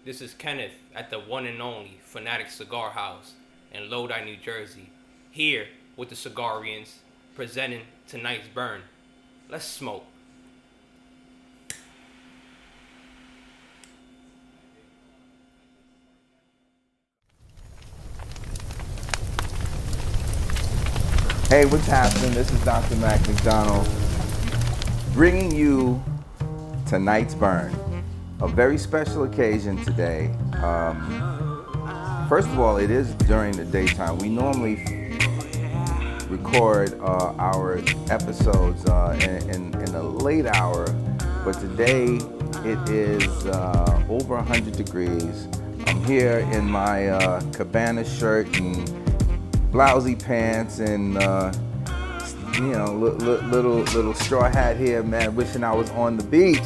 This is Kenneth at the one and only Fanatic Cigar House in Lodi, New Jersey, here with the Cigarians presenting tonight's burn. Let's smoke. Hey, what's happening? This is Dr. Mac McDonald bringing you tonight's burn. A very special occasion today. First of all, it is during the daytime. We normally record our episodes in the late hour, but today it is over 100 degrees. I'm here in my cabana shirt and blousy pants and little straw hat here, man. Wishing I was on the beach.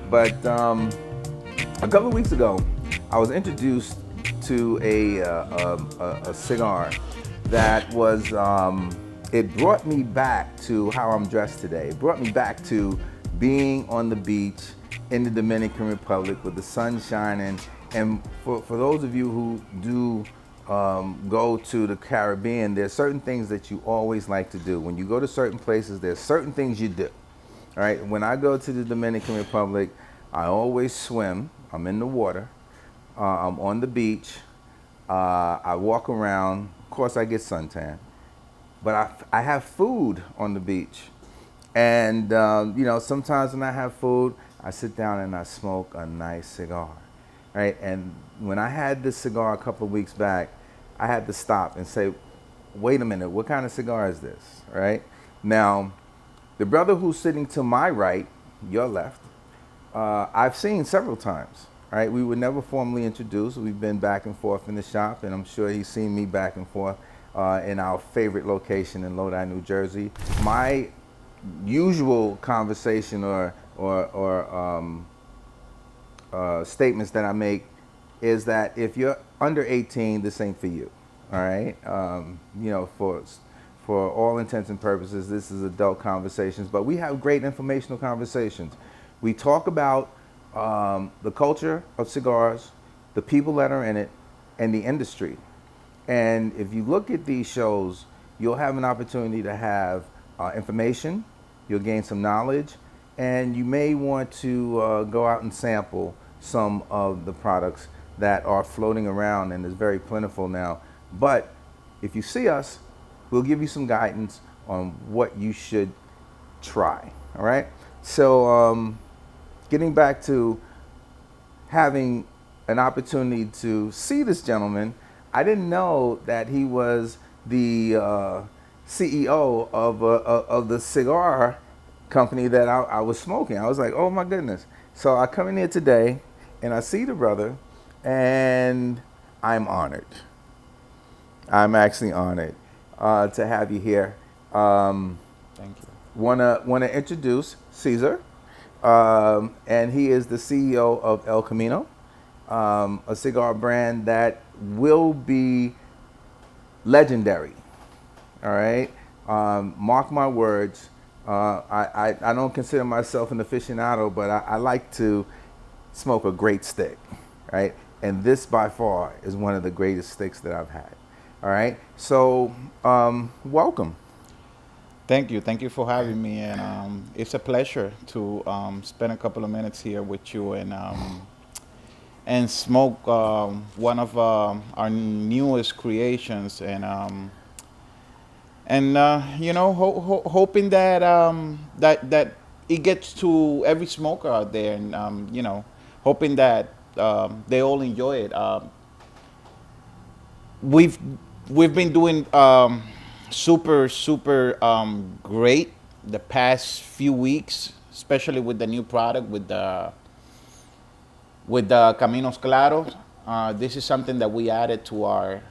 But a couple of weeks ago, I was introduced to a cigar that was. It brought me back to how I'm dressed today. It brought me back to being on the beach in the Dominican Republic with the sun shining. And for those of you who do go to the Caribbean, there's certain things that you always like to do. When you go to certain places, there's certain things you do. All right. When I go to the Dominican Republic, I always swim. I'm in the water. I'm on the beach. I walk around. Of course, I get suntan. But I have food on the beach. And, sometimes when I have food, I sit down and I smoke a nice cigar. Right? And when I had this cigar a couple of weeks back, I had to stop and say, wait a minute, what kind of cigar is this? Right? Now, the brother who's sitting to my right, your left, I've seen several times. Right? We were never formally introduced. We've been back and forth in the shop, and I'm sure he's seen me back and forth in our favorite location in Lodi, New Jersey. My usual conversation or statements that I make is that if you're under 18, this ain't for you. All right, for all intents and purposes, this is adult conversations, but we have great informational conversations. We talk about the culture of cigars, the people that are in it, and the industry. And if you look at these shows, you'll have an opportunity to have information, you'll gain some knowledge, and you may want to go out and sample some of the products that are floating around and is very plentiful now. But if you see us, we'll give you some guidance on what you should try, all right? So getting back to having an opportunity to see this gentleman, I didn't know that he was the CEO of the cigar company that I was smoking. I was like, oh my goodness. So I come in here today and I see the brother and I'm honored. I'm actually honored to have you here. Thank you. Wanna introduce Cesar, and he is the CEO of El Camino, a cigar brand that will be legendary. All right, mark my words. I don't consider myself an aficionado, but I like to smoke a great stick, right? And this by far is one of the greatest sticks that I've had. All right, so welcome. Thank you. Thank you for having me. And it's a pleasure to spend a couple of minutes here with you and smoke one of our newest creations. Hoping that that it gets to every smoker out there, and hoping that they all enjoy it. We've we've been doing super great the past few weeks, especially with the new product with the Caminos Claros. This is something that we added to our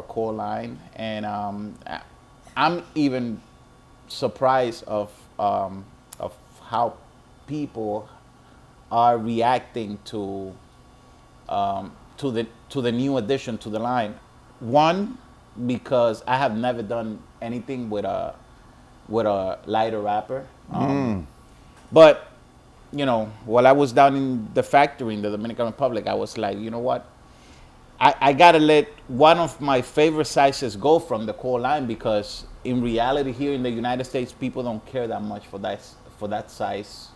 core line, and I'm even surprised of how people are reacting to the new addition to the line. One, because I have never done anything with a lighter wrapper, but while I was down in the factory in the Dominican Republic, I was like, you know what? I gotta let one of my favorite sizes go from the core line, because in reality here in the United States, people don't care that much for that size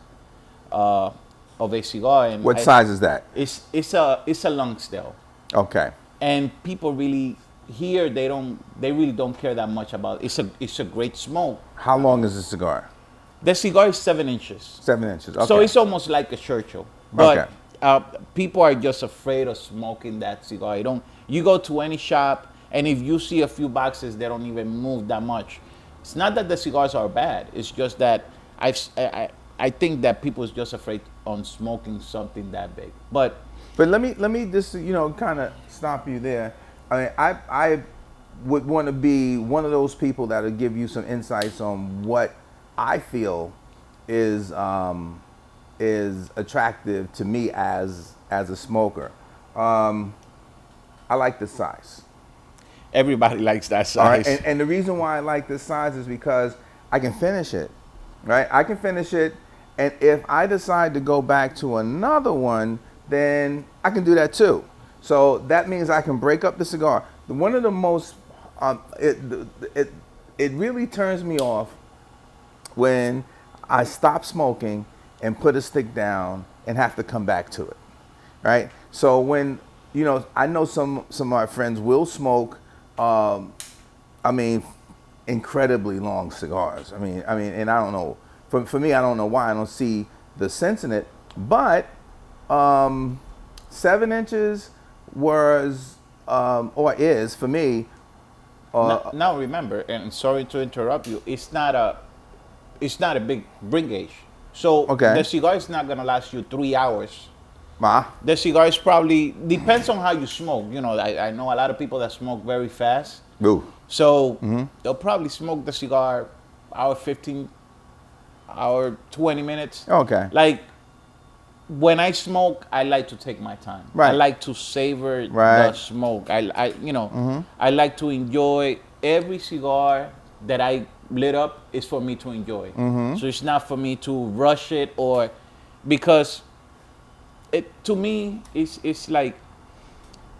of a cigar. And What size is that? It's a long stale. Okay. And people really here they really don't care that much about it. It's a great smoke. How long is the cigar? The cigar is 7 inches. 7 inches. Okay. So it's almost like a Churchill. But Okay. People are just afraid of smoking that cigar. You go to any shop, and if you see a few boxes, they don't even move that much. It's not that the cigars are bad. It's just that I think that people is just afraid on smoking something that big. But let me just kind of stop you there. I mean, I would want to be one of those people that will give you some insights on what I feel is attractive to me as a smoker. I like the size. everybody likes that size. All right, and the reason why I like this size is because I can finish it, right? I can finish it, and if I decide to go back to another one, then I can do that too. So that means I can break up the cigar. One of the most, it really turns me off when I stop smoking and put a stick down and have to come back to it, right? So when, I know some of my friends will smoke, incredibly long cigars. I mean, and I don't know, for me, I don't know why I don't see the sense in it, but 7 inches was, or is for me. Now remember, and sorry to interrupt you, it's not a big bring gauge. So Okay. the cigar is not gonna last you 3 hours. Ma. The cigar is probably, depends on how you smoke. I know a lot of people that smoke very fast. Ooh. So they'll probably smoke the cigar hour 15, hour 20 minutes. Okay. Like when I smoke, I like to take my time. Right. I like to savor Right. the smoke. I like to enjoy every cigar that I lit up is for me to enjoy. So it's not for me to rush it, or because it, to me, it's like,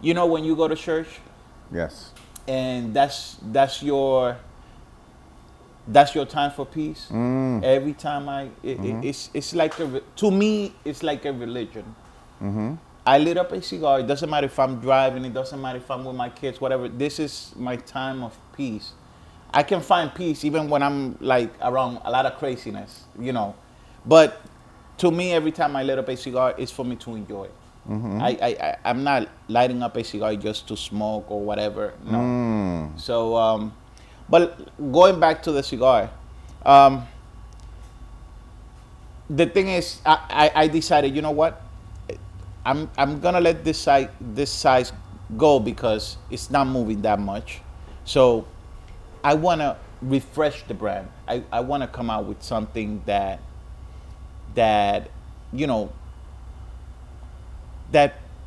when you go to church Yes. and that's your time for peace. Every time it's like to me it's like a religion. I lit up a cigar. It doesn't matter if I'm driving. It doesn't matter if I'm with my kids. Whatever. This is my time of peace. I can find peace even when I'm like around a lot of craziness. But to me, every time I lit up a cigar, it's for me to enjoy. I'm not lighting up a cigar just to smoke or whatever. No. So, but going back to the cigar, the thing is, I decided, you know what, I'm gonna let this size go because it's not moving that much. So I wanna refresh the brand. I wanna come out with something that that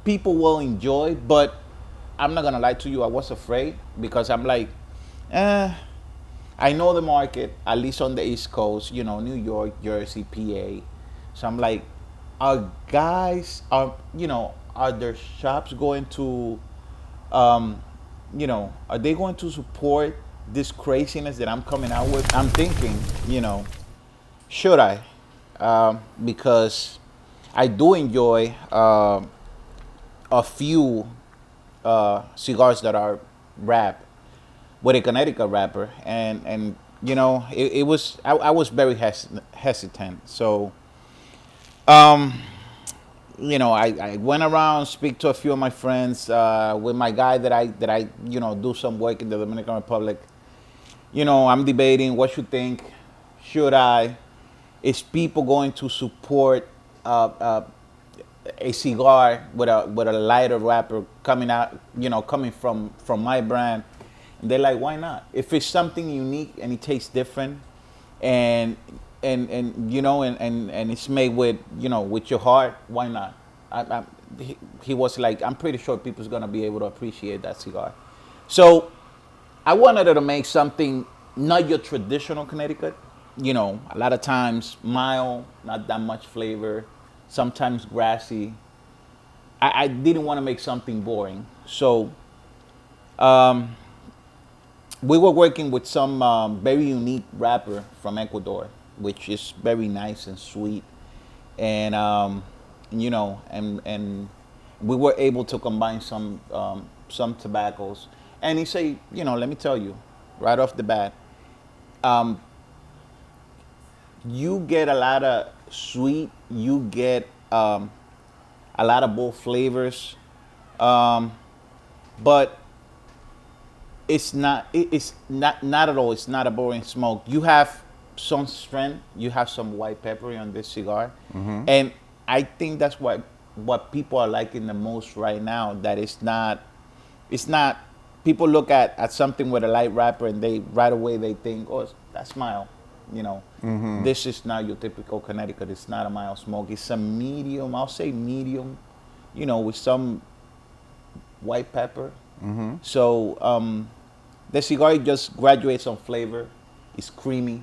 people will enjoy. But I'm not gonna lie to you, I was afraid because I'm like, I know the market, at least on the East Coast, New York, Jersey, PA. So I'm like, are there shops going to, are they going to support this craziness that I'm coming out with? I'm thinking, should I? Because I do enjoy a few cigars that are wrapped with a Connecticut wrapper, and it was, I was very hesitant. So I went around, speak to a few of my friends, with my guy that I do some work in the Dominican Republic. I'm debating what should think. Should I? Is people going to support a cigar with a lighter wrapper coming out, coming from my brand? And they're like, why not? If it's something unique and it tastes different, and it's made with with your heart, why not? He was like, I'm pretty sure people's gonna be able to appreciate that cigar. So I wanted to make something not your traditional Connecticut, you know, a lot of times mild, not that much flavor, sometimes grassy. I didn't want to make something boring. So we were working with some very unique wrapper from Ecuador, which is very nice and sweet. And, you know, and we were able to combine some tobaccos. And he said, you know, let me tell you, right off the bat, you get a lot of sweet, you get a lot of both flavors, but it's not at all. It's not a boring smoke. You have some strength. You have some white pepper on this cigar, and I think that's what people are liking the most right now. That it's not. People look at something with a light wrapper and they right away they think, oh, that's mild. You know, this is not your typical Connecticut. It's not a mild smoke. It's a medium. I'll say medium. You know, with some white pepper. So the cigar just graduates on flavor. It's creamy.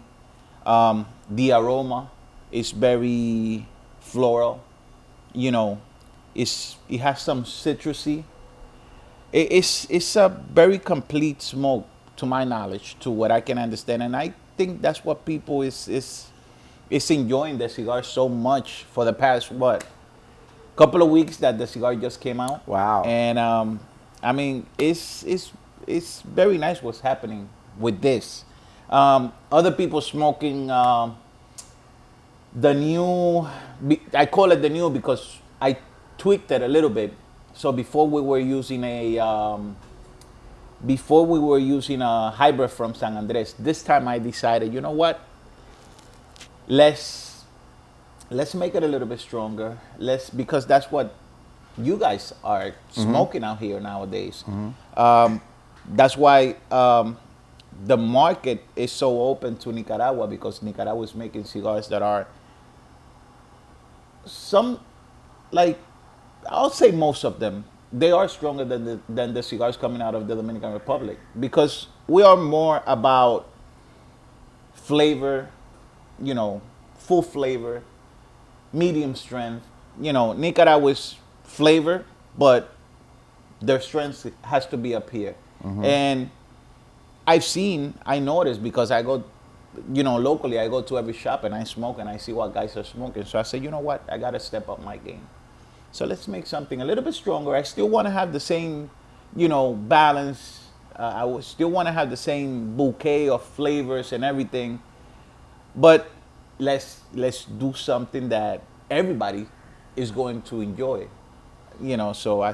The aroma is very floral. You know, it has some citrusy. It's a very complete smoke, to my knowledge, to what I can understand, and I think that's what people is enjoying the cigar so much for the past couple of weeks that the cigar just came out. Wow. And I mean, it's very nice what's happening with this. Other people smoking the new. I call it the new because I tweaked it a little bit. So before we were using a hybrid from San Andres. This time I decided, you know what? Let's make it a little bit stronger. Because that's what you guys are smoking out here nowadays. That's why the market is so open to Nicaragua, because Nicaragua is making cigars that are some, like, I'll say most of them, they are stronger than the cigars coming out of the Dominican Republic, because we are more about flavor, you know, full flavor, medium strength. You know, Nicaragua's flavor, but their strength has to be up here. And I noticed, because I go, you know, locally, I go to every shop and I smoke and I see what guys are smoking. So I said, you know what, I got to step up my game. So let's make something a little bit stronger. I still want to have the same, you know, balance. I would still want to have the same bouquet of flavors and everything. But let's do something that everybody is going to enjoy. You know, so I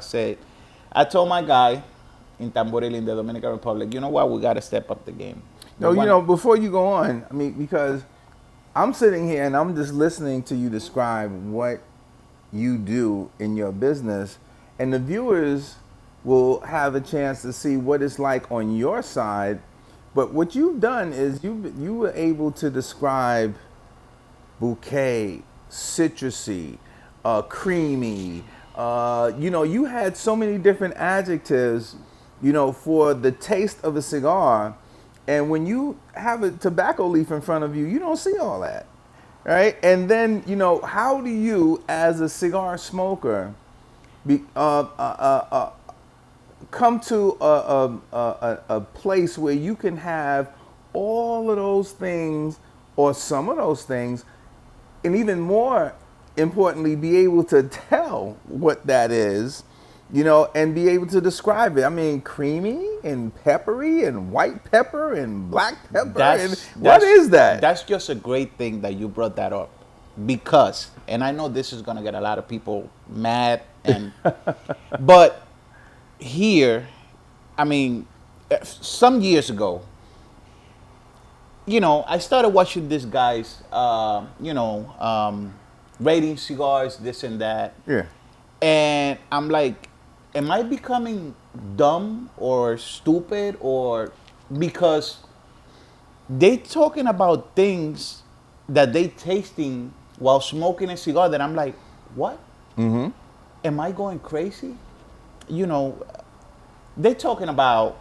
told my guy in Tamboril in the Dominican Republic, you know what, we got to step up the game. No, you know, before you go on, I mean, because I'm sitting here and I'm just listening to you describe what you do in your business, and the viewers will have a chance to see what it's like on your side. But what you've done is you were able to describe bouquet, citrusy, creamy. You know, you had so many different adjectives, you know, for the taste of a cigar. And when you have a tobacco leaf in front of you, you don't see all that. Right? And then, you know, how do you, as a cigar smoker, come to a place where you can have all of those things, or some of those things, and even more importantly, be able to tell what that is, you know, and be able to describe it? I mean, creamy and peppery and white pepper and black pepper. What is that? That's just a great thing that you brought that up, because, and I know this is going to get a lot of people mad, and but here, I mean, some years ago, you know, I started watching these guys, you know, rating cigars, this and that. Yeah. And I'm like, am I becoming dumb or stupid, or because they talking about things that they tasting while smoking a cigar that I'm like, what? Am I going crazy? You know, they talking about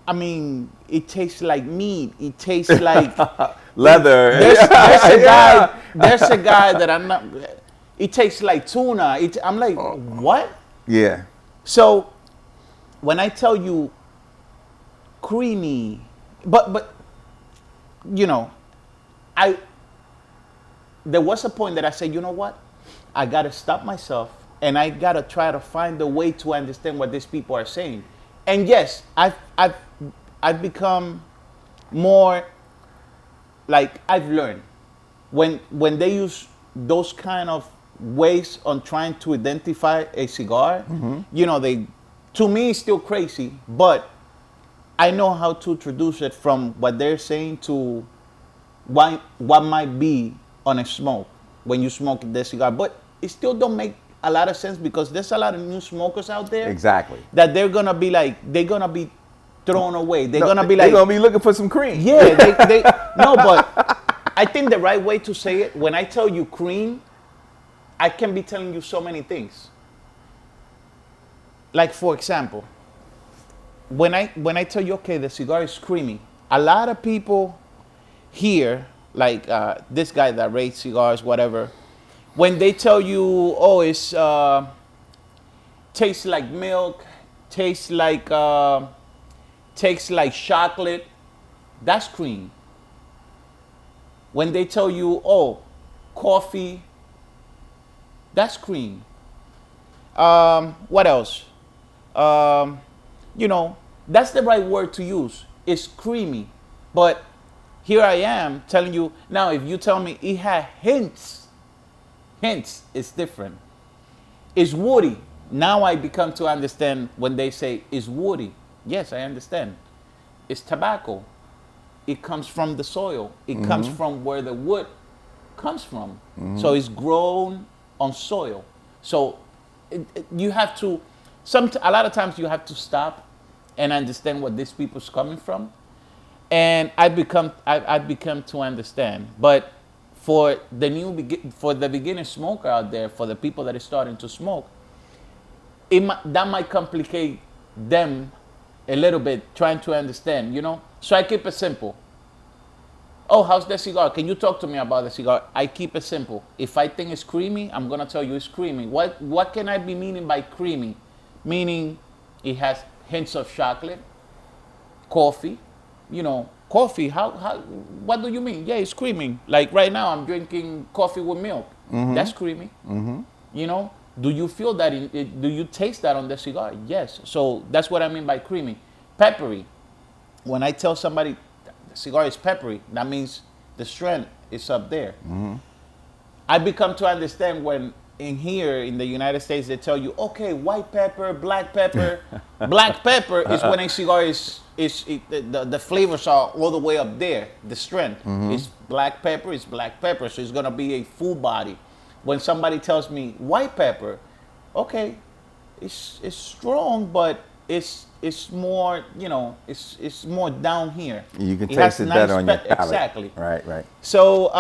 I mean, it tastes like meat. It tastes like Leather. there's a guy that I'm not. It tastes like tuna. I'm like, what? Yeah. So when I tell you creamy, but you know, there was a point that I said, you know what? I gotta stop myself and I gotta try to find a way to understand what these people are saying. And yes, I've become more like I've learned when they use those kind of ways on trying to identify a cigar, you know, to me it's still crazy, but I know how to introduce it from what they're saying to what might be on a smoke when you smoke the cigar. But it still don't make a lot of sense because there's a lot of new smokers out there. Exactly. That they're gonna be thrown away. They're gonna be they're gonna be looking for some cream. Yeah, they no, but I think the right way to say it, when I tell you cream, I can be telling you so many things. Like for example, when I tell you, okay, the cigar is creamy, a lot of people here, like this guy that rates cigars, whatever, when they tell you, oh, it's tastes like milk, tastes like chocolate, that's cream. When they tell you, oh, coffee, that's cream. What else? You know, that's the right word to use. It's creamy. But here I am telling you, now if you tell me it had hints is different. It's woody. Now I become to understand when they say it's woody. Yes, I understand. It's tobacco. It comes from the soil. It comes from where the wood comes from. So it's grown on soil. So you have to, a lot of times you have to stop and understand where these people's coming from. And I've become to understand. But for the beginner smoker out there, for the people that are starting to smoke, that might complicate them a little bit trying to understand, you know? So I keep it simple. Oh, how's the cigar? Can you talk to me about the cigar? I keep it simple. If I think it's creamy, I'm gonna tell you it's creamy. What can I be meaning by creamy? Meaning it has hints of chocolate, coffee. You know, coffee, what do you mean? Yeah, it's creamy. Like right now I'm drinking coffee with milk. That's creamy. You know, do you feel that, do you taste that on the cigar? Yes. So that's what I mean by creamy. Peppery. When I tell somebody the cigar is peppery, that means the strength is up there. I become to understand when in the United States they tell you, okay, white pepper, black pepper. Black pepper is when a cigar the flavors are all the way up there. The strength is black pepper, so it's gonna be a full body. When somebody tells me white pepper, okay, it's strong, but it's more, you know, it's more down here. You can taste it better on your palate. Exactly. Right. So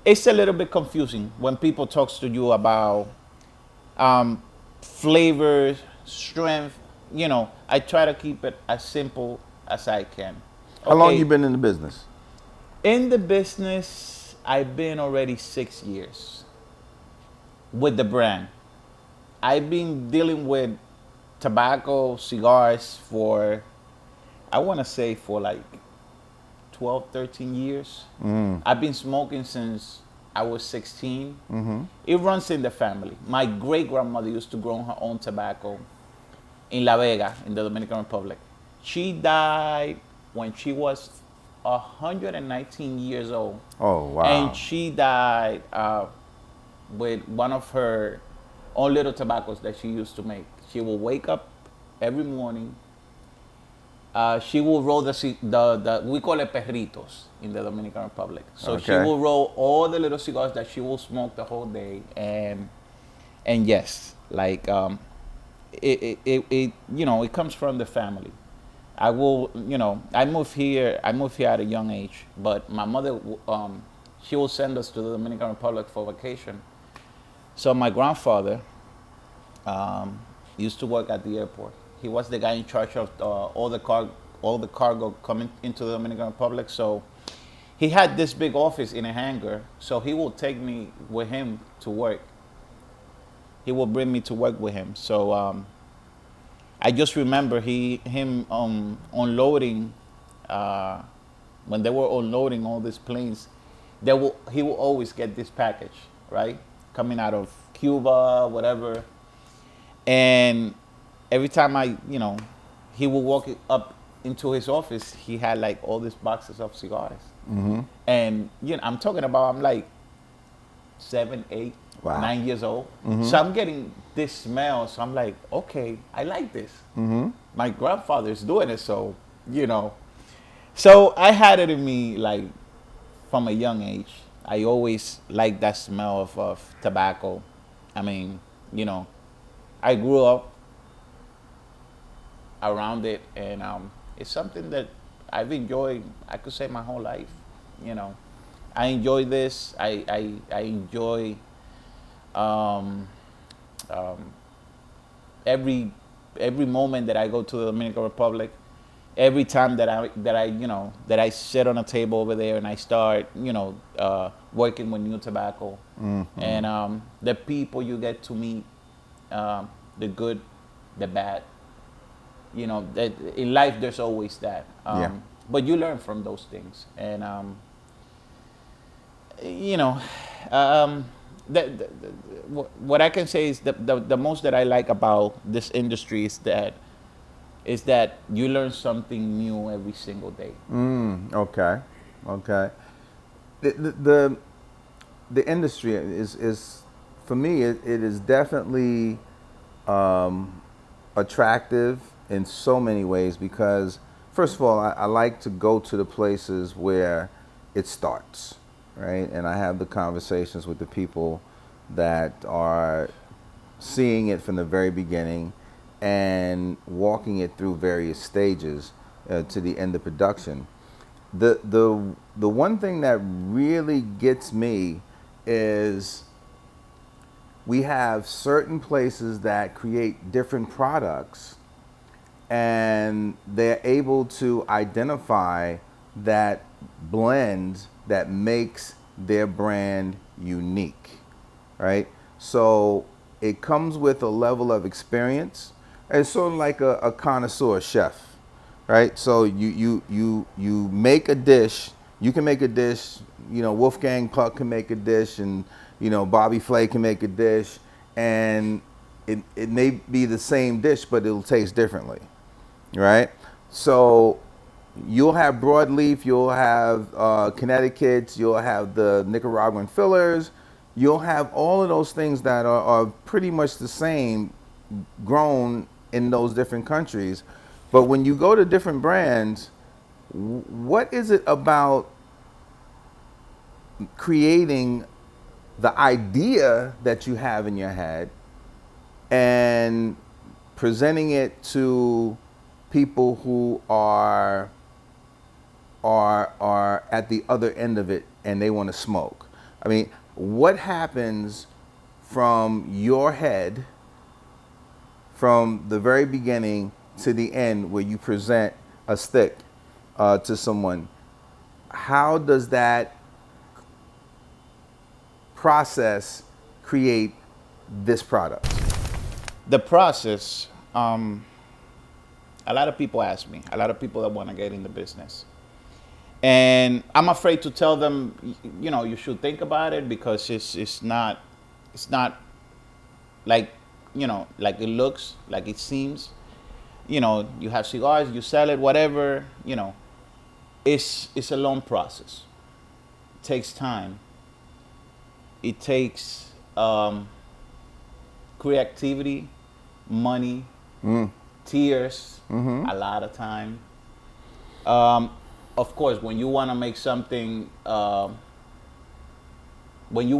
it's a little bit confusing when people talks to you about flavor, strength. You know, I try to keep it as simple as I can. How long you been in the business? In the business, I've been already 6 years with the brand. I've been dealing with tobacco, cigars for, I want to say for like 12, 13 years. I've been smoking since I was 16. It runs in the family. My great-grandmother used to grow her own tobacco in La Vega, in the Dominican Republic. She died when she was 119 years old. Oh, wow. And she died with one of her own little tobaccos that she used to make. She will wake up every morning. She will roll the we call it perritos in the Dominican Republic. So she will roll all the little cigars that she will smoke the whole day. And yes, like it you know, it comes from the family. I will, you know, I moved here at a young age, but my mother, she will send us to the Dominican Republic for vacation. So my grandfather used to work at the airport. He was the guy in charge of all the cargo coming into the Dominican Republic. So he had this big office in a hangar. So he would take me with him to work. He will bring me to work with him. So I just remember him unloading when they were unloading all these planes. He will always get this package, right, coming out of Cuba, whatever. And every time he would walk up into his office, he had like all these boxes of cigars. Mm-hmm. And I'm talking about, I'm like 7, 8, Wow. 9 years old. Mm-hmm. So I'm getting this smell. So I'm like, okay, I like this. Mm-hmm. My grandfather's doing it, so So I had it in me like from a young age. I always liked that smell of tobacco. I mean, I grew up around it, and it's something that I've enjoyed, I could say, my whole life. I enjoy this. I enjoy every moment that I go to the Dominican Republic. Every time that I sit on a table over there and I start working with new tobacco, Mm-hmm. and the people you get to meet, the good, the bad. That in life there's always that. Yeah. But you learn from those things, and what I can say is the most that I like about this industry is that you learn something new every single day. Okay. The industry is for me it is definitely attractive in so many ways because first of all I like to go to the places where it starts, right? And I have the conversations with the people that are seeing it from the very beginning and walking it through various stages to the end of production. The one thing that really gets me is we have certain places that create different products and they're able to identify that blend that makes their brand unique, right? So it comes with a level of experience. It's sort of like a connoisseur chef, right? So you make a dish. You can make a dish. Wolfgang Puck can make a dish, and Bobby Flay can make a dish, and it may be the same dish, but it'll taste differently, right? So you'll have broadleaf, you'll have Connecticut's, you'll have the Nicaraguan fillers, you'll have all of those things that are pretty much the same, grown in those different countries. But when you go to different brands, what is it about creating the idea that you have in your head and presenting it to people who are at the other end of it and they want to smoke? I mean, what happens from your head from the very beginning to the end where you present a stick to someone? How does that process create this product? The process, a lot of people ask me, a lot of people that want to get in the business. And I'm afraid to tell them, you should think about it because it's not like, like it looks, like it seems. You have cigars, you sell it, whatever, it's a long process. It takes time. It takes creativity, money, tears, a lot of time. Of course, when you want to make something, good, when you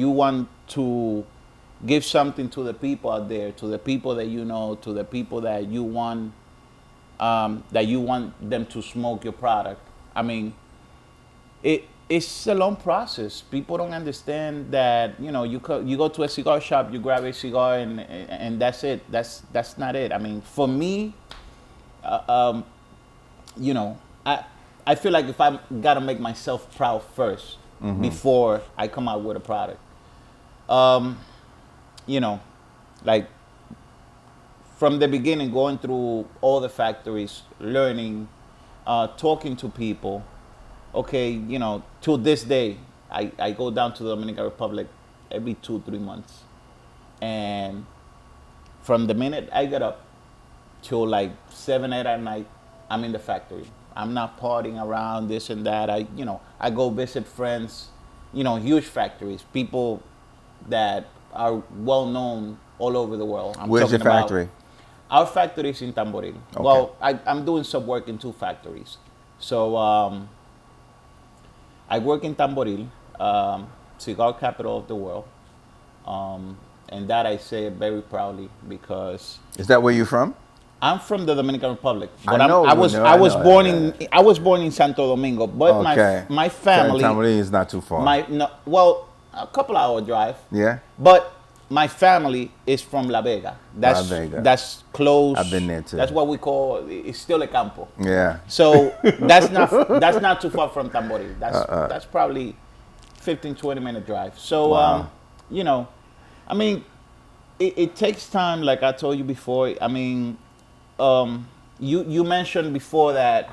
want to give something to the people out there, to the people that to the people that you want them to smoke your product. I mean, it's a long process. People don't understand that, you know, you go to a cigar shop, you grab a cigar, and that's it. That's not it. I mean, for me, you know, I feel like if I gotta make myself proud first before I come out with a product. You know, like from the beginning, going through all the factories, learning, talking to people. Okay, you know, to this day, I go down to the Dominican Republic every 2-3 months. And from the minute I get up till like 7-8 at night, I'm in the factory. I'm not partying around this and that. I go visit friends, you know, huge factories, people that are well known all over the world. Where's your factory? Our factory is in Tamboril. Okay. Well, I'm doing some work in 2 factories. So I work in Tamboril, cigar capital of the world. And that I say very proudly because... Is that where you're from? I'm from the Dominican Republic, but I was born in Santo Domingo. But my family, Tamboril is not too far. Well, a couple hour drive. Yeah. But my family is from La Vega. That's close. I've been there too. That's what we call, it's still a campo. Yeah. So that's not too far from Tamboril. That's probably 15-20 minute drive. So wow. You know, I mean, it takes time. Like I told you before. I mean, you mentioned before that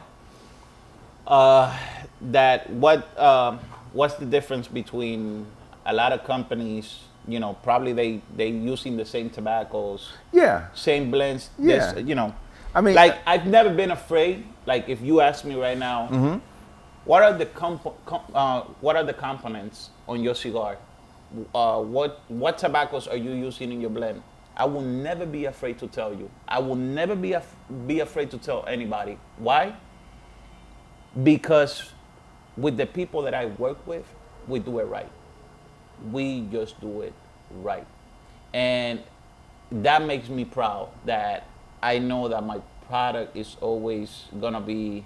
what's the difference between a lot of companies? You know, probably they using the same tobaccos. Yeah. Same blends. Yeah. You know, I mean, like I've never been afraid. Like if you ask me right now, what are the components on your cigar? What tobaccos are you using in your blend? I will never be afraid to tell you. I will never be afraid to tell anybody. Why? Because with the people that I work with, we do it right. We just do it right. And that makes me proud that I know that my product is always gonna be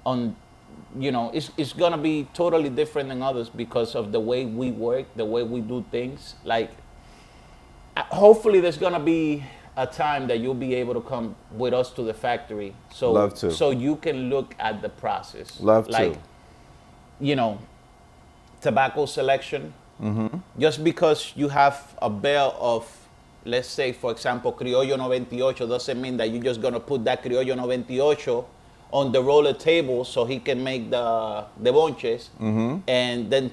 on, you know, it's gonna be totally different than others because of the way we work, the way we do things. Like, hopefully there's gonna be a time that you'll be able to come with us to the factory. So, love to. So you can look at the process. Love like, to. You know, tobacco selection. Just because you have a bale of, let's say, for example, Criollo 98 doesn't mean that you're just going to put that Criollo 98 on the roller table so he can make the bonches and then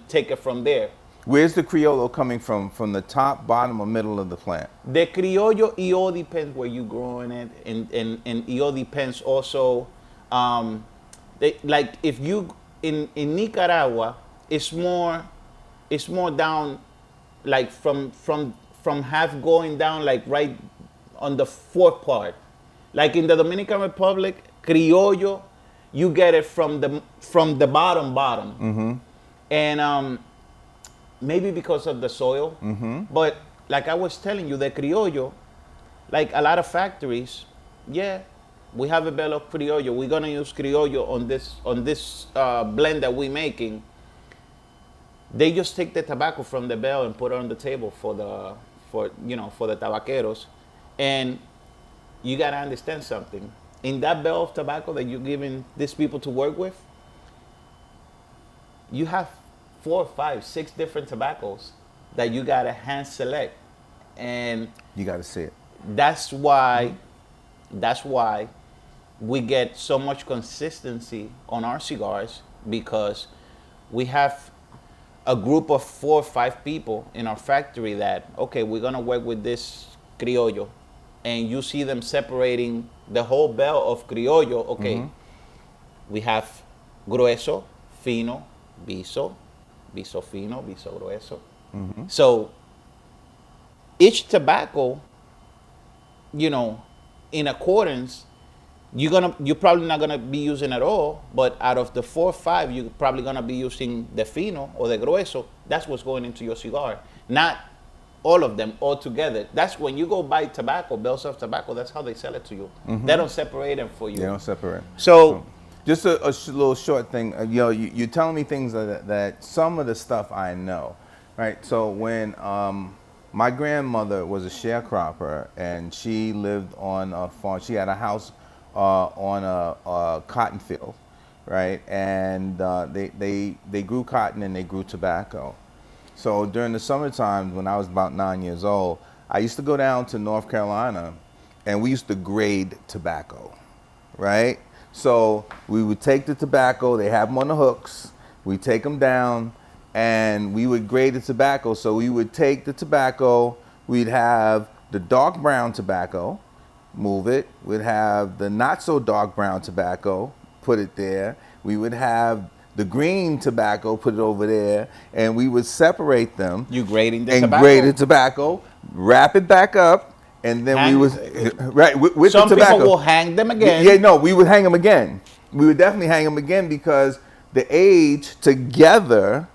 take it from there. Where's the Criollo coming from? From the top, bottom, or middle of the plant? The Criollo, it all depends where you're growing it, and it all depends also, like if you, in Nicaragua, it's more down, like from half going down, like right on the fourth part. Like in the Dominican Republic, Criollo, you get it from the bottom. And maybe because of the soil, but like I was telling you, the Criollo, like a lot of factories, yeah, we have a bale of Criollo. We're gonna use Criollo on this blend that we're making. They just take the tobacco from the bale and put it on the table for the tabaqueros. And you gotta understand something. In that bale of tobacco that you're giving these people to work with, you have 4, 5, 6 different tobaccos that you gotta hand select. And you gotta see it. That's why we get so much consistency on our cigars, because we have a group of 4 or 5 people in our factory that, okay, we're gonna work with this Criollo, and you see them separating the whole bale of Criollo. Okay, we have grueso, fino, viso fino, viso grueso. So each tobacco, you know, in accordance, you're probably not gonna be using it all, but out of the 4 or 5, you're probably gonna be using the fino or the grueso. That's what's going into your cigar, not all of them all together. That's when you go buy tobacco, bales of tobacco. That's how they sell it to you. They don't separate them for you. They don't separate. So Just a little short thing. You're telling me things that some of the stuff I know, right? So when my grandmother was a sharecropper and she lived on a farm, she had a house on a cotton field, right? And they grew cotton and they grew tobacco. So during the summertime, when I was about 9 years old, I used to go down to North Carolina, and we used to grade tobacco, right? So we would take the tobacco, they have them on the hooks, we take them down, and we would grade the tobacco. So we would take the tobacco, we'd have the dark brown tobacco, move it, we'd have the not so dark brown tobacco, put it there, we would have the green tobacco, put it over there, and we would separate them. You grading the and tobacco? grade the tobacco, wrap it back up, and then we was right with some the tobacco. people will hang them again. Yeah, no, we would hang them again. We would definitely hang them again because the age together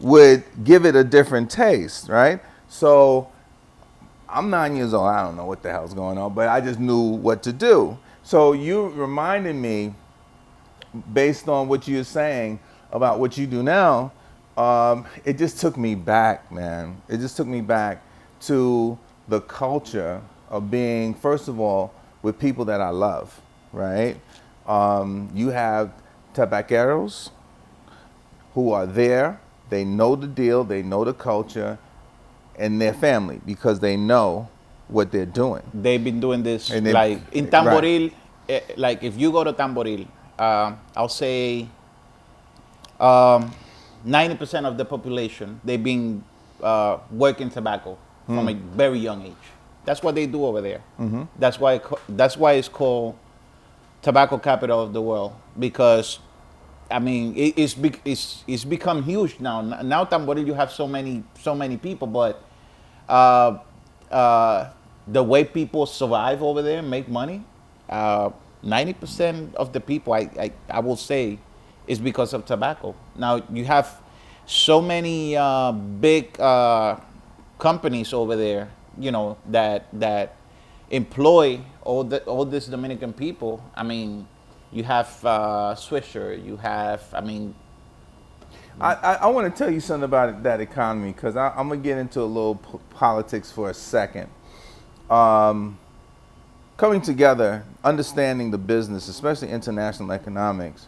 would give it a different taste, right? So I'm 9 years old. I don't know what the hell's going on, but I just knew what to do. So you reminded me, based on what you're saying about what you do now, it just took me back, man. It just took me back to the culture of being, first of all, with people that I love, right? You have tabaqueros who are there, they know the deal, they know the culture, and their family, because they know what they're doing. They've been doing this, And they- like in Tamboril, right. like if you go to Tamboril, I'll say 90% of the population, they've been working tobacco from a very young age. That's what they do over there. Mm-hmm. That's why it's called tobacco capital of the world, because I mean it's become huge now. Now Tamboril, you have so many people, but the way people survive over there, make money, 90% of the people, I will say, is because of tobacco. Now you have so many big companies over there, you know, that employ all these Dominican people. I mean, you have Swisher, you have, I mean. I want to tell you something about that economy, because I'm going to get into a little politics for a second. Coming together, understanding the business, especially international economics,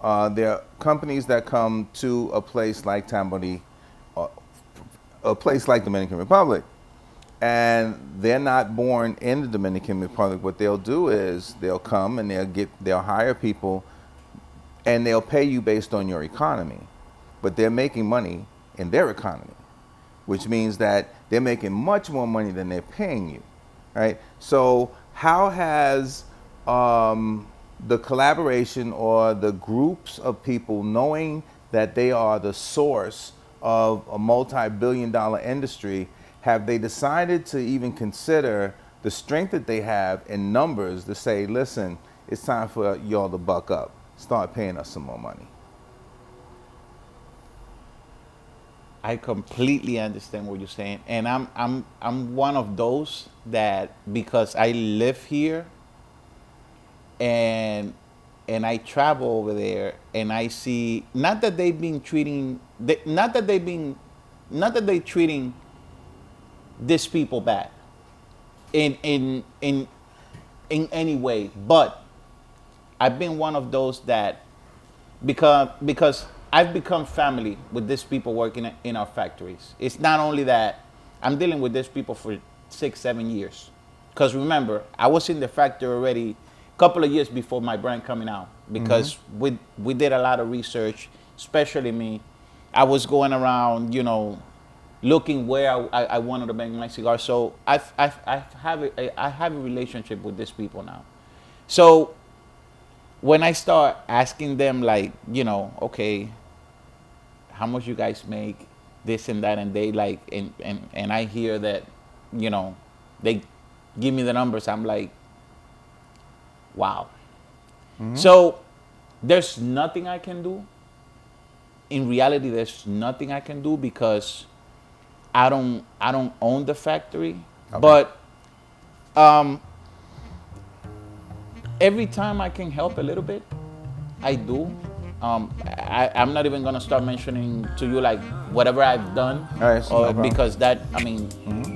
there are companies that come to a place like Tamboril, a place like Dominican Republic, and they're not born in the Dominican Republic. What they'll do is they'll come and they'll hire people, and they'll pay you based on your economy, but they're making money in their economy, which means that they're making much more money than they're paying you, right? So how has the collaboration or the groups of people, knowing that they are the source of a multi-billion-dollar industry, have they decided to even consider the strength that they have in numbers to say, listen, it's time for y'all to buck up, start paying us some more money? I completely understand what you're saying, and I'm one of those that, because I live here and I travel over there and I see, not that they're treating these people bad in any way, but I've been one of those that, because I've become family with these people working in our factories. It's not only that I'm dealing with these people for 6-7 years, because remember, I was in the factory already a couple of years before my brand coming out, because we did a lot of research, especially me. I was going around, you know, looking where I wanted to make my cigars. So I have a relationship with these people now. So when I start asking them, like, you know, okay, how much you guys make, this and that, and they like, and I hear that, you know, they give me the numbers, I'm like, wow. So there's nothing I can do. In reality, there's nothing I can do, because I don't own the factory. Okay. But every time I can help a little bit, I do. I'm not even gonna start mentioning to you like whatever I've done, All right, so no problem. because that, I mean,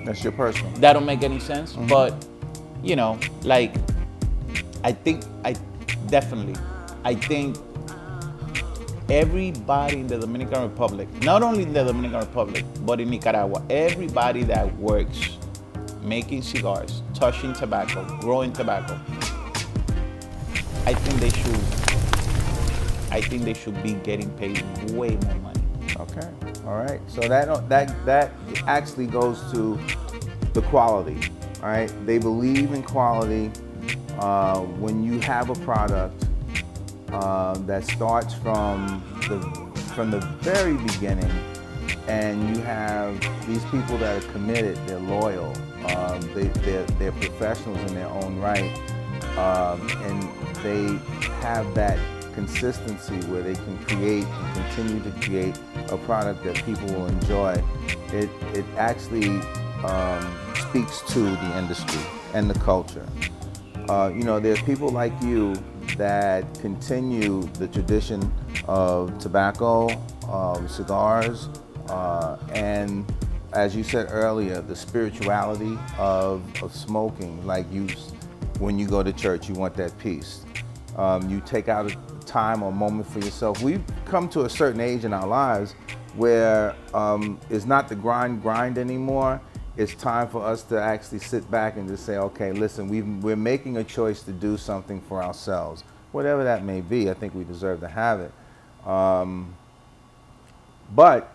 That's your personal. that don't make any sense. But you know, like I think I think everybody in the Dominican Republic, not only in the Dominican Republic, but in Nicaragua, everybody that works making cigars, touching tobacco, growing tobacco, I think they should be getting paid way more money. Okay. All right. So that actually goes to the quality. All right. They believe in quality. When you have a product that starts from the very beginning, and you have these people that are committed, they're loyal, they're professionals in their own right, and they have that consistency where they can create and continue to create a product that people will enjoy. It actually speaks to the industry and the culture. There's people like you that continue the tradition of tobacco, cigars, and as you said earlier, the spirituality of smoking. Like when you go to church, you want that peace. You take out a time or moment for yourself. We've come to a certain age in our lives where it's not the grind anymore. It's time for us to actually sit back and just say, okay, listen, we're making a choice to do something for ourselves. Whatever that may be, I think we deserve to have it. But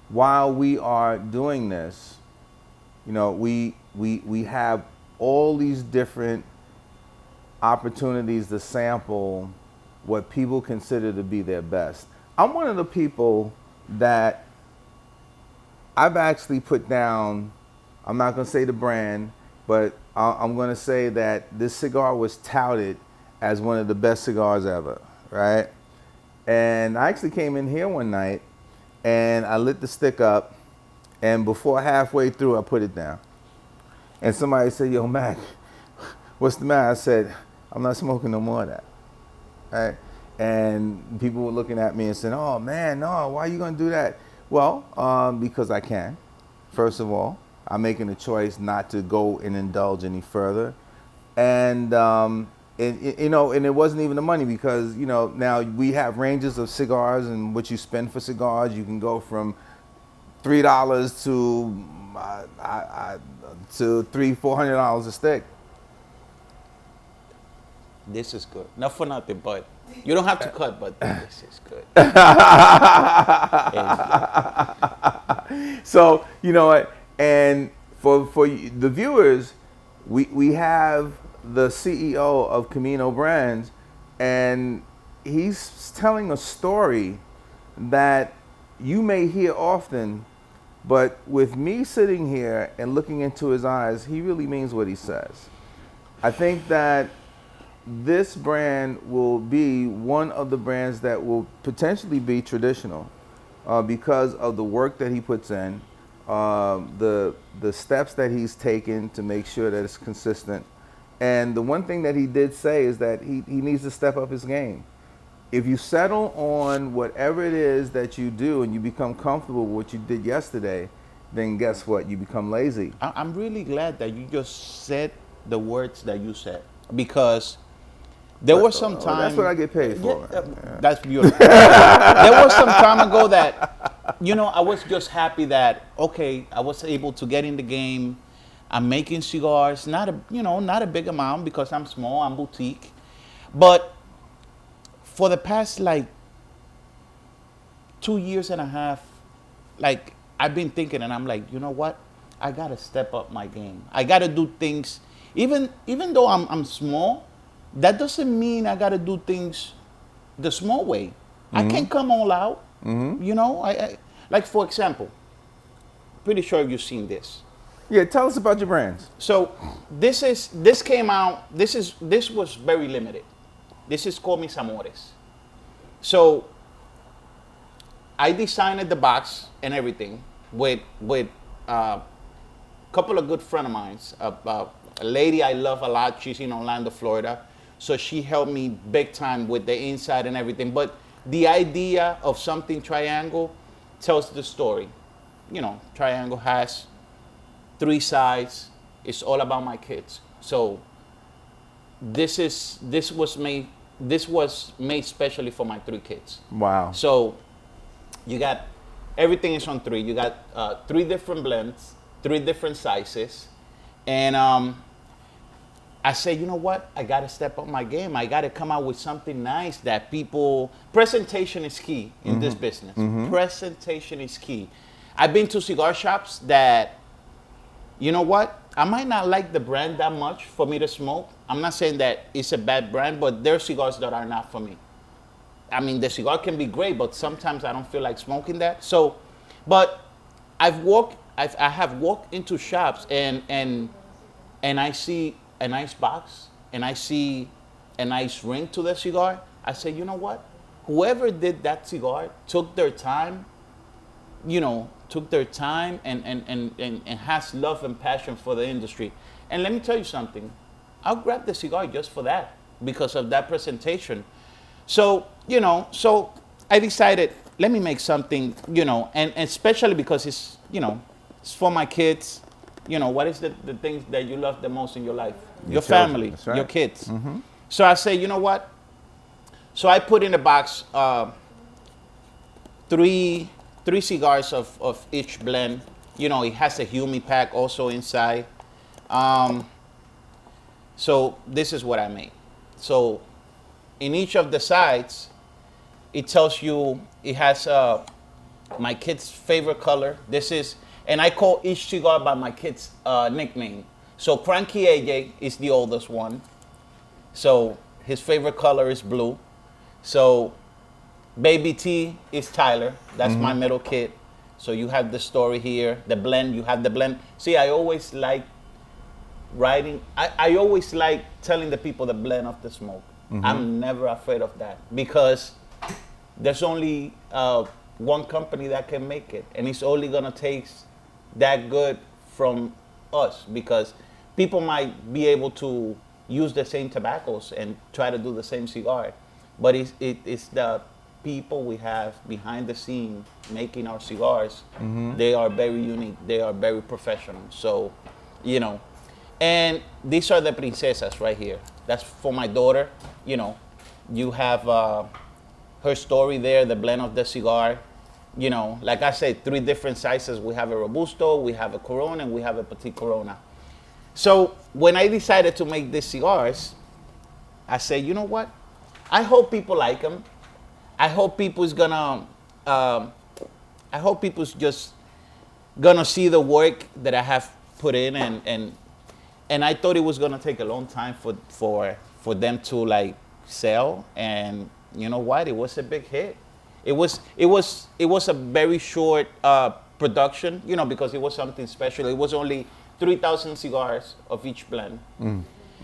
while we are doing this, we have all these different opportunities to sample what people consider to be their best. I'm one of the people that I've actually put down, I'm not going to say the brand, but I'm going to say that this cigar was touted as one of the best cigars ever, right? And I actually came in here one night and I lit the stick up, and before halfway through I put it down. And somebody said, yo, Mac, what's the matter? I said, I'm not smoking no more of that. Right? And people were looking at me and saying, oh man, no, why are you gonna do that? Well, because I can. First of all, I'm making a choice not to go and indulge any further. And and it wasn't even the money, because now we have ranges of cigars and what you spend for cigars. You can go from $3 to $300-$400 a stick. This is good. Not for nothing, but you don't have to cut, but this is good. So, you know what? And for the viewers, we have the CEO of Camino Brands, and he's telling a story that you may hear often, but with me sitting here and looking into his eyes, he really means what he says. I think that this brand will be one of the brands that will potentially be traditional because of the work that he puts in, the steps that he's taken to make sure that it's consistent. And the one thing that he did say is that he needs to step up his game. If you settle on whatever it is that you do and you become comfortable with what you did yesterday, then guess what? You become lazy. I'm really glad that you just said the words that you said, because there was some time. That's what I get paid for. Yeah. That's beautiful. There was some time ago that, I was just happy that, okay, I was able to get in the game. I'm making cigars, not a big amount because I'm small, I'm boutique. But for the past 2 years and a half, I've been thinking, and I'm like, you know what? I gotta step up my game. I gotta do things, even though I'm small. That doesn't mean I gotta do things the small way. Mm-hmm. I can't come all out. Mm-hmm. I for example, pretty sure you've seen this. Yeah, tell us about your brands. So this came out. This was very limited. This is called Mis Amores. So I designed the box and everything with a couple of good friends of mine. A lady I love a lot. She's in Orlando, Florida. So she helped me big time with the inside and everything. But the idea of something triangle tells the story. You know, triangle has 3 sides. It's all about my kids. So this was made specially for my 3 kids. Wow. So you got everything is on 3. You got 3 different blends, 3 different sizes, and I said, you know what? I got to step up my game. I got to come out with something nice that people. Presentation is key in this business. Presentation is key. I've been to cigar shops that, you know what? I might not like the brand that much for me to smoke. I'm not saying that it's a bad brand, but there are cigars that are not for me. I mean, the cigar can be great, but sometimes I don't feel like smoking that. So, but I have walked into shops and I see a nice box and I see a nice ring to the cigar. I say, you know what? Whoever did that cigar took their time, and has love and passion for the industry. And let me tell you something. I'll grab the cigar just for that because of that presentation. So, so I decided, let me make something, and especially because it's, it's for my kids. What is the things that you love the most in your life? Your children. family, That's right. your kids. So I say, you know what? So I put in the box 3 cigars of each blend. It has a Humi pack also inside. So this is what I made. So in each of the sides, it tells you it has my kid's favorite color. And I call each cigar by my kid's nickname. So Cranky AJ is the oldest one. So his favorite color is blue. So Baby T is Tyler. That's my middle kid. So you have the story here. The blend, you have the blend. See, I always like writing. I always like telling the people the blend of the smoke. I'm never afraid of that because there's only one company that can make it. And it's only going to taste that good from us because people might be able to use the same tobaccos and try to do the same cigar. But it's the people we have behind the scene making our cigars. They are very unique. They are very professional. So, and these are the princesas right here. That's for my daughter. You have her story there, the blend of the cigar. Like I said, 3 different sizes. We have a Robusto, we have a Corona, and we have a Petit Corona. So when I decided to make these cigars, I said, you know what? I hope people like them. I hope people's just gonna see the work that I have put in, and I thought it was gonna take a long time for them to like sell, and you know what? It was a big hit. It was a very short production, because it was something special. It was only 3,000 cigars of each blend.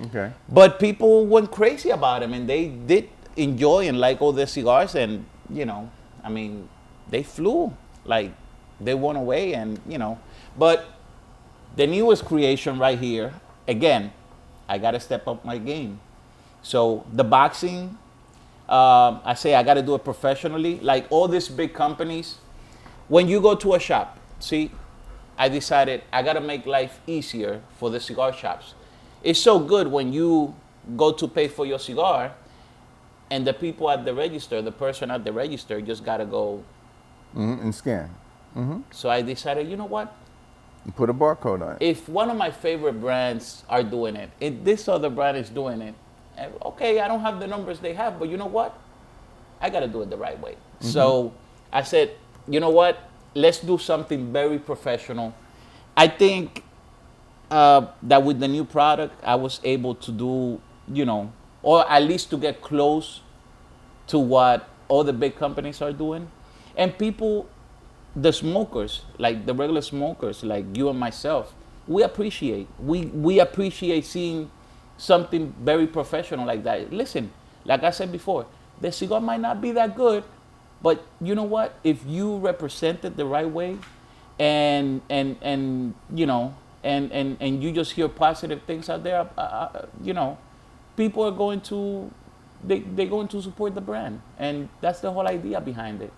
Okay. But people went crazy about them, and they did enjoy and like all the cigars, and they flew, like they went away, and But the newest creation right here, again, I gotta step up my game. So the boxing, I say I gotta do it professionally. Like all these big companies, when you go to a shop, see, I decided I gotta make life easier for the cigar shops. It's so good when you go to pay for your cigar, and the people at the register, the person at the register, just gotta go And scan. So I decided, you know what? You put a barcode on it. If one of my favorite brands are doing it, if this other brand is doing it, okay, I don't have the numbers they have, but you know what? I got to do it the right way. So I said, you know what? Let's do something very professional. I think that with the new product, I was able to do, or at least to get close to what all the big companies are doing. And people, the smokers, like the regular smokers, like you and myself, we appreciate seeing something very professional like that. Listen, like I said before, the cigar might not be that good, but you know what? If you represent it the right way, and you just hear positive things out there, people are going to they're going to support the brand, and that's the whole idea behind it.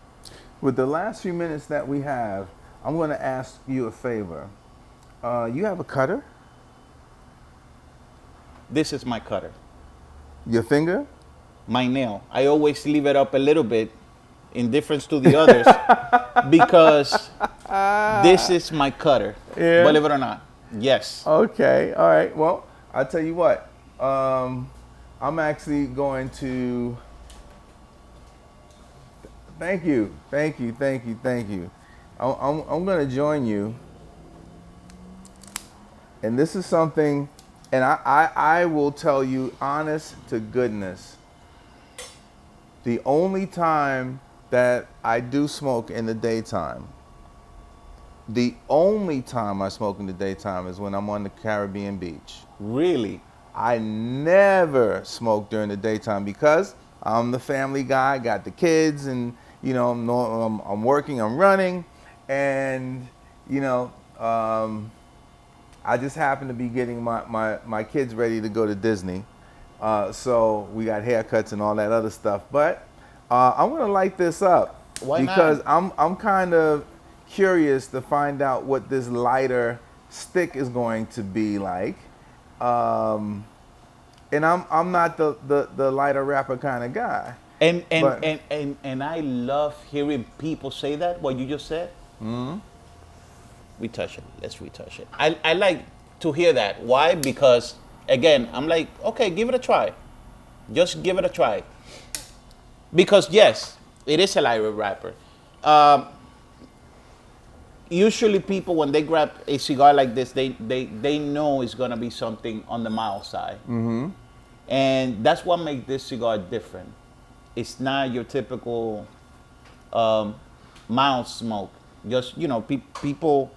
With the last few minutes that we have, I'm going to ask you a favor. You have a cutter? This is my cutter, Your finger? my nail. I always leave it up a little bit, in difference to the others, because this is my cutter. Yeah. Believe it or not. Yes. Okay. All right. Well, I'll tell you what. I'm actually going to. Thank you. Thank you. Thank you. Thank you. I'm going to join you. And this is something, and I will tell you, honest to goodness, the only time that I do smoke in the daytime, the only time I smoke in the daytime is when I'm on the Caribbean beach. Really? I never smoke during the daytime because I'm the family guy, got the kids, and you know I'm working, I'm running, and you know I just happen to be getting my kids ready to go to Disney, so we got haircuts and all that other stuff. But I'm gonna light this up. Why not? Because I'm kind of curious to find out what this lighter stick is going to be like. And I'm not the lighter wrapper kind of guy. And But- and I love hearing people say that, what you just said. Mm-hmm. Retouch it. Let's retouch it. I like to hear that. Why? Because again, I'm like, okay, give it a try. Just give it a try. Because yes, it is a lighter wrapper. Usually people, when they grab a cigar like this, they know it's gonna be something on the mild side. Mm-hmm. And that's what makes this cigar different. It's not your typical mild smoke. Just, you know, people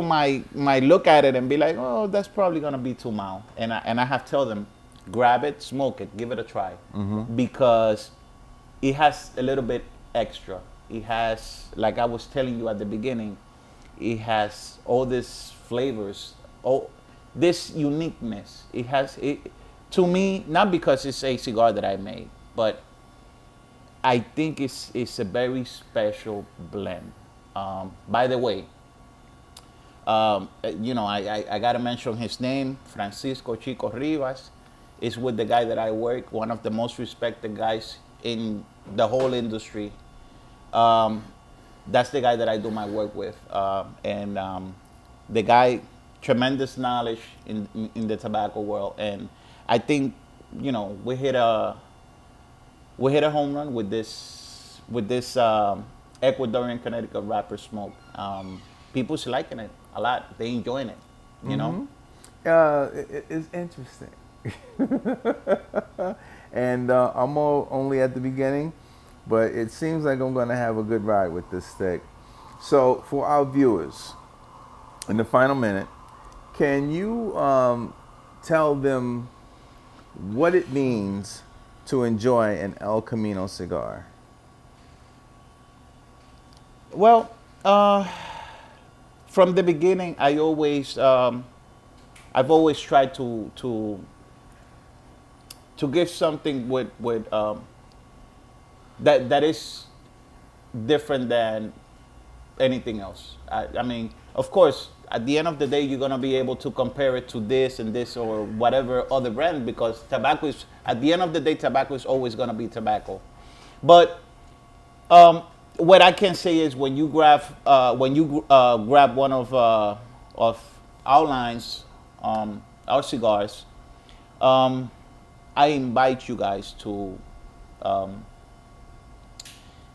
might look at it and be like, oh, that's probably gonna be too mild. And I have to tell them, grab it, smoke it, give it a try, because it has a little bit extra. It has, like I was telling you at the beginning, it has all these flavors, all this uniqueness. It has it to me, not because it's a cigar that I made, but I think it's a very special blend. By the way, you know, I gotta mention his name, Francisco Chico Rivas, is with the guy that I work, one of the most respected guys in the whole industry. That's the guy that I do my work with, and the guy, tremendous knowledge in the tobacco world, and I think, you know, we hit a home run with this Ecuadorian Connecticut wrapper smoke. People's liking it a lot. They enjoying it, you know. It's interesting. And I'm only at the beginning, but it seems like I'm going to have a good ride with this stick. So for our viewers, in the final minute, can you tell them what it means to enjoy an El Camino cigar? Well, from the beginning, I've always tried to give something with that is different than anything else. I mean, of course, at the end of the day, you're gonna be able to compare it to this and this or whatever other brand, because tobacco is, at the end of the day, tobacco is always gonna be tobacco. But what I can say is, when you grab one of our lines, our cigars, I invite you guys to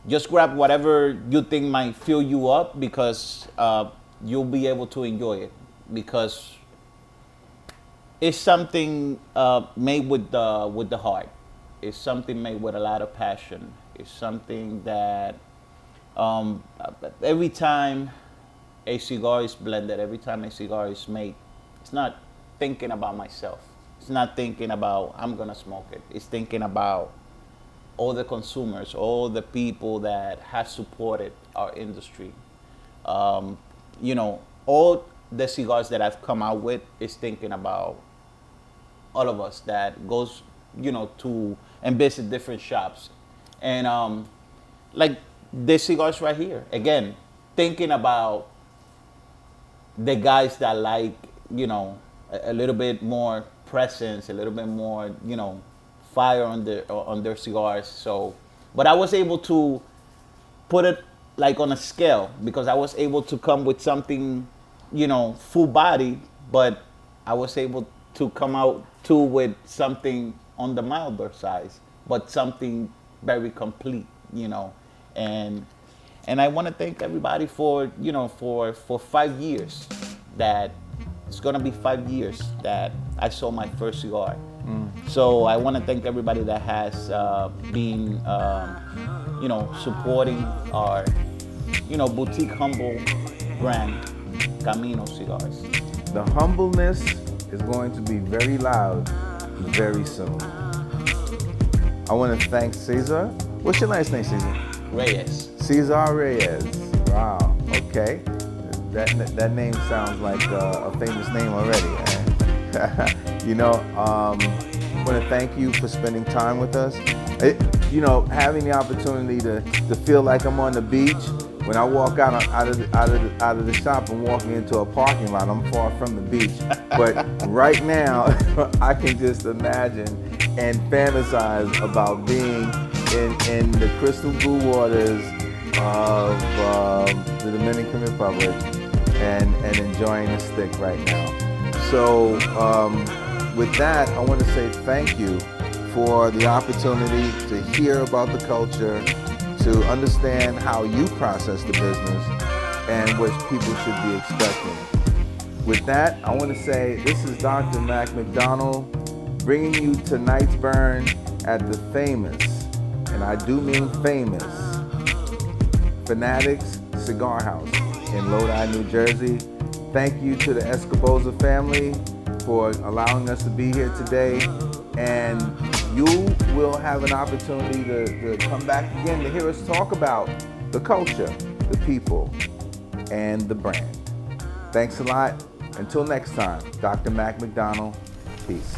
just grab whatever you think might fill you up, because you'll be able to enjoy it, because it's something made with the heart. It's something made with a lot of passion. It's something that every time a cigar is blended, every time a cigar is made, it's not thinking about myself. It's not thinking about, I'm gonna smoke it. It's thinking about all the consumers, all the people that have supported our industry. You know, all the cigars that I've come out with is thinking about all of us that goes, to and visit different shops, and like this cigars right here. Again, thinking about the guys that like, a little bit more presence, a little bit more, fire on their cigars. So, but I was able to put it like on a scale because I was able to come with something, full body, but I was able to come out too with something on the milder size, but something very complete, and I want to thank everybody for, for 5 years. That it's gonna be 5 years that I sold my first cigar. So I want to thank everybody that has been, supporting our, boutique humble brand, Caminos Cigars. The humbleness is going to be very loud very soon. I want to thank Cesar. What's your last name, Cesar? Reyes. Cesar Reyes. Wow. Okay. That name sounds like a famous name already. I want to thank you for spending time with us. Having the opportunity to feel like I'm on the beach. When I walk out of the shop and walking into a parking lot, I'm far from the beach. But right now, I can just imagine and fantasize about being in the crystal blue waters of the Dominican Republic and enjoying the stick right now. So with that, I want to say thank you for the opportunity to hear about the culture, to understand how you process the business and what people should be expecting. With that, I want to say this is Dr. Mac McDonald bringing you tonight's burn at the famous, and I do mean famous, Fanatics Cigar House in Lodi, New Jersey. Thank you to the Escoboza family for allowing us to be here today, and you will have an opportunity to come back again to hear us talk about the culture, the people, and the brand. Thanks a lot. Until next time, Dr. Mac McDonald, peace.